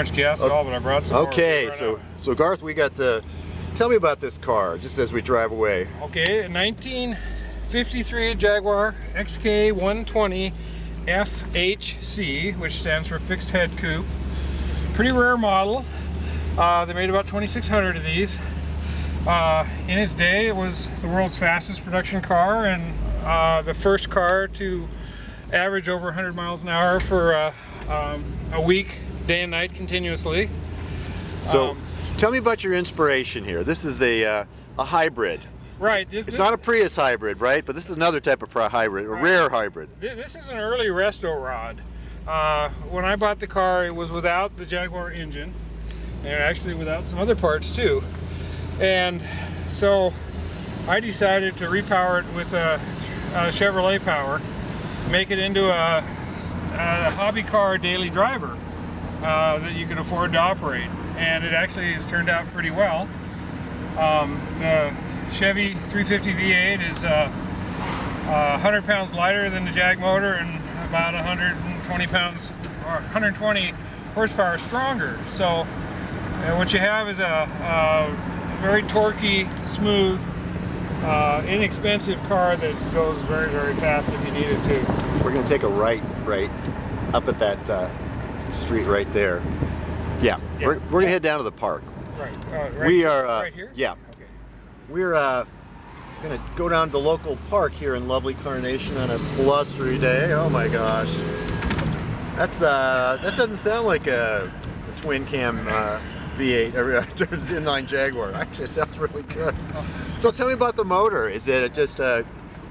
much gas at all, but I brought some. Okay, so Garth, we got the. Tell me about this car, just as we drive away. Okay, a 1953 Jaguar XK120 FHC, which stands for fixed head coupe. Pretty rare model. They made about 2,600 of these. In its day, it was the world's fastest production car and the first car to average over 100 miles an hour for a week, day and night, continuously. So, tell me about your inspiration here. This is a hybrid. Right. It's not a Prius hybrid, right? But this is another type of hybrid, a rare hybrid. This is an early resto rod. When I bought the car, it was without the Jaguar engine, and actually without some other parts too. And so I decided to repower it with a Chevrolet power, make it into a hobby car daily driver that you can afford to operate. And it actually has turned out pretty well. The Chevy 350 V8 is 100 pounds lighter than the Jag motor and about 120 pounds or 120 horsepower stronger. So what you have is a very torquey, smooth, inexpensive car that goes very, very fast if you need it to. We're going to take a right up at that street right there. Yeah, we're going to head down to the park. Right. We are. Right here? Yeah. Okay. We're going to go down to the local park here in lovely Carnation on a blustery day. Oh my gosh. That doesn't sound like a twin cam V8 inline Jaguar. Actually, it sounds really good. So tell me about the motor. Is it just a...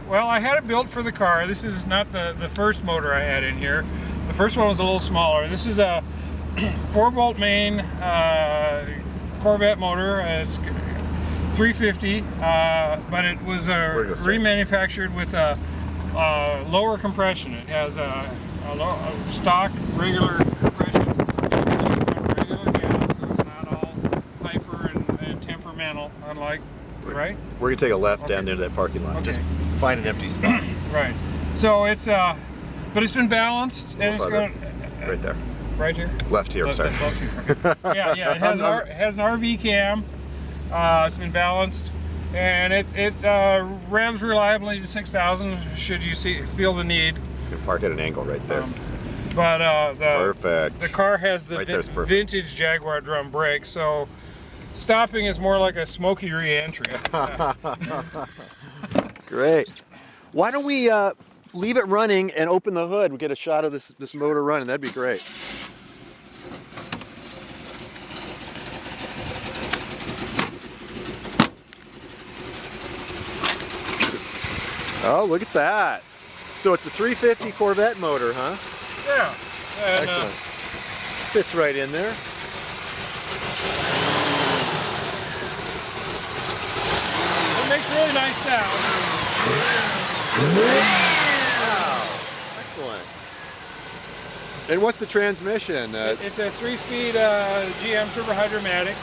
Well, I had it built for the car. This is not the first motor I had in here. The first one was a little smaller. This is a 4-bolt main Corvette motor. It's 350, but it was remanufactured with a lower compression. It has a stock regular compression, regular gas, so it's not all hyper and temperamental, unlike, right? We're gonna take a left down into that parking lot. Okay. Just find an empty spot. Right. So it's but it's been balanced, and it's going right there. Right here? Left here, sorry. Yeah, it has an RV cam. It's been balanced, and it revs reliably to 6,000 should you feel the need. Just gonna park at an angle right there. Perfect. The car has the vintage Jaguar drum brakes, so stopping is more like a smoky re-entry. Great. Why don't we leave it running and open the hood? We get a shot of this motor running. That'd be great. Oh, look at that. So it's a 350 Corvette motor, huh? Yeah. And, excellent. Fits right in there. It makes really nice sound. Wow. Excellent. And what's the transmission? It's a 3-speed GM Turbo Hydromatic,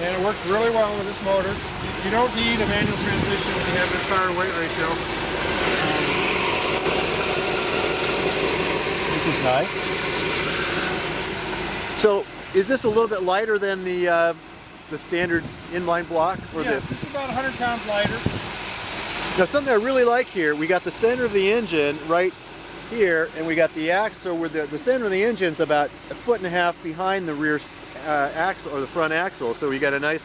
and it works really well with this motor. You don't need a manual transmission when you have this power weight ratio. This is nice. So, is this a little bit lighter than the standard inline block? Or this is about 100 pounds lighter. Now, something I really like here, we got the center of the engine right here, and we got the axle where the center of the engine's about 1.5 feet behind the rear axle or the front axle, so we got a nice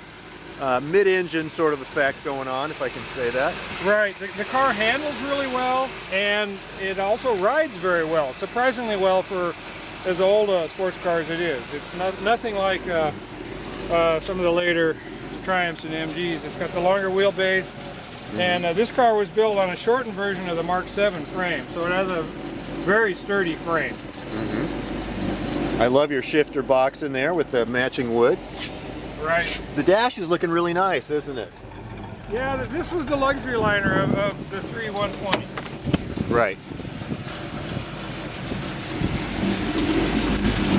mid-engine sort of effect going on, if I can say that. Right. The car handles really well, and it also rides very well, surprisingly well for as old a sports car as it is. It's nothing like some of the later Triumphs and MGs. It's got the longer wheelbase, and this car was built on a shortened version of the Mark 7 frame, so it has a very sturdy frame. I love your shifter box in there with the matching wood. Right. The dash is looking really nice, isn't it? Yeah, this was the luxury liner of the 120s. Right.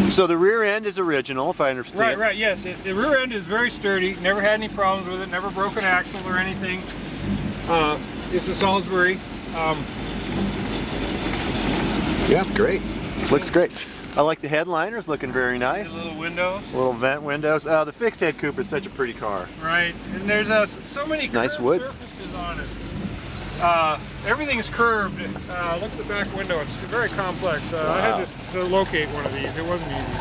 So the rear end is original, if I understand. Right, yes. The rear end is very sturdy. Never had any problems with it. Never broke an axle or anything. It's a Salisbury. Yeah, great. Looks great. I like the headliners, looking very nice. The little windows. Little vent windows. The fixed head coupe is such a pretty car. Right, and there's so many nice curved wood surfaces on it. Everything is curved. Look at the back window, it's very complex. Wow. I had to locate one of these, it wasn't easy.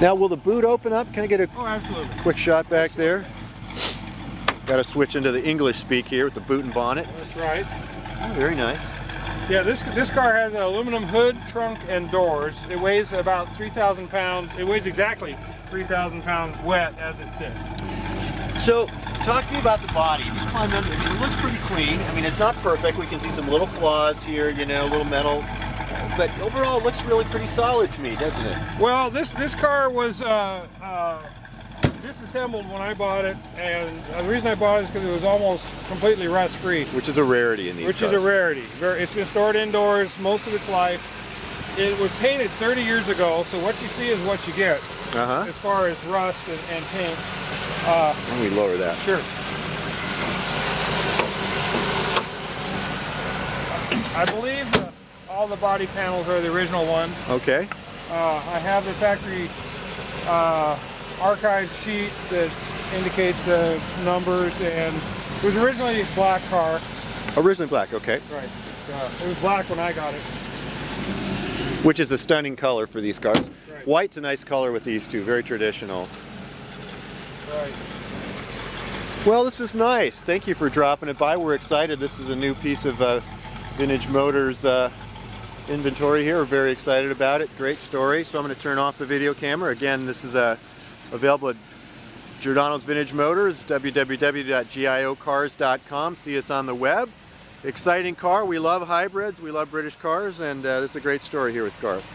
Now, will the boot open up? Can I get a absolutely. quick shot back there? Got to switch into the English speak here with the boot and bonnet. That's right. Oh, very nice. Yeah, this car has an aluminum hood, trunk, and doors. It weighs about 3,000 pounds. It weighs exactly 3,000 pounds wet as it sits. So, talk to me about the body. If you climb under, it looks pretty clean. I mean, it's not perfect. We can see some little flaws here, you know, a little metal. But overall, it looks really pretty solid to me, doesn't it? Well, this car was disassembled when I bought it, and the reason I bought it is because it was almost completely rust-free. Which is a rarity in these cars. Which is a rarity. It's been stored indoors most of its life. It was painted 30 years ago, so what you see is what you get as far as rust and paint. Let me lower that. Sure. I believe all the body panels are the original ones. Okay. I have the factory archive sheet that indicates the numbers, and it was originally a black car. Originally black, okay. Right. It was black when I got it. Which is a stunning color for these cars. Right. White's a nice color with these two, very traditional. Right. Well, this is nice. Thank you for dropping it by. We're excited. This is a new piece of Vintage Motors inventory here. We're very excited about it. Great story. So I'm going to turn off the video camera. Again, this is available at Giordano's Vintage Motors, www.giocars.com. See us on the web. Exciting car. We love hybrids. We love British cars, and this is a great story here with Garth.